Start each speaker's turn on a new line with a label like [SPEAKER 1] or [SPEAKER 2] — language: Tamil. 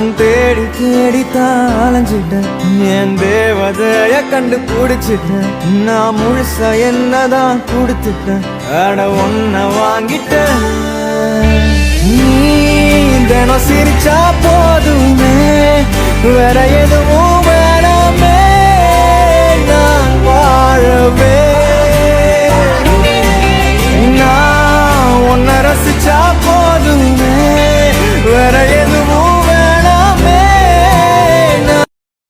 [SPEAKER 1] நான் தேடி தேடித்தான் அலைஞ்சிட்டேன், என் தேவதைய கண்டுபிடிச்சிட்டேன். நான் முழுசா என்னதான் கொடுத்துட்டேன், அட ஒன்ன வாங்கிட்டேன். நீ தினம் சிரிச்சா போதுமே, வேற எதுவும்